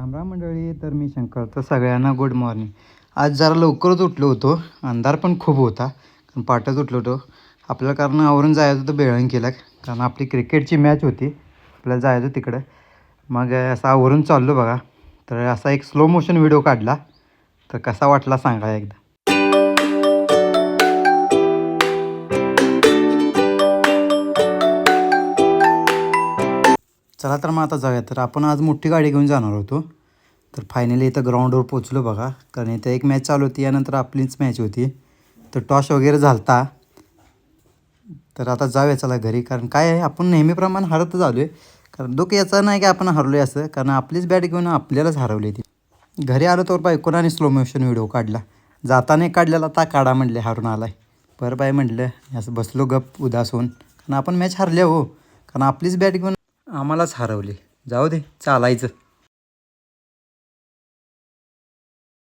राम राम मंडळी. तर मी शंकर. तर सगळ्यांना गुड मॉर्निंग. आज जरा लवकरच उठलो होतो. अंधार पण खूप होता कारण पाटच उठलो होतो. आपल्याला कारण आवरून जायचं होतं बेळंकीला, कारण आपली क्रिकेटची मॅच होती. आपल्याला जायचं तिकडं. मग असं आवरून चाललो बघा. तर असा एक स्लो मोशन व्हिडिओ काढला. तर कसा वाटला सांगा एकदा. चला तर मग आता जाऊया. तर आपण आज मोठी गाडी घेऊन जाणार होतो. तर फायनली इथं ग्राउंडवर पोचलो बघा. कारण इथं एक मॅच चालू होती, यानंतर आपलीच मॅच होती. तर टॉस वगैरे झालता. तर आता जाऊया चला घरी. कारण काय आहे, आपण नेहमीप्रमाणे हरतच आलो आहे. कारण दुःख याचं नाही की आपण हरलो आहे असं, कारण आपलीच बॅट घेऊन आपल्यालाच हरवली ती. घरी आलो तर बायकोनं आणि स्लो मोशन व्हिडिओ काढला. जाताना काढलेला ता काढा म्हटले हरून आलाय. बरं बाय म्हटलं, असं बसलो गप उदास होऊन. कारण आपण मॅच हरले हो, कारण आपलीच बॅट घेऊन आम्हालाच हरवली. जाऊ दे, चालायचं.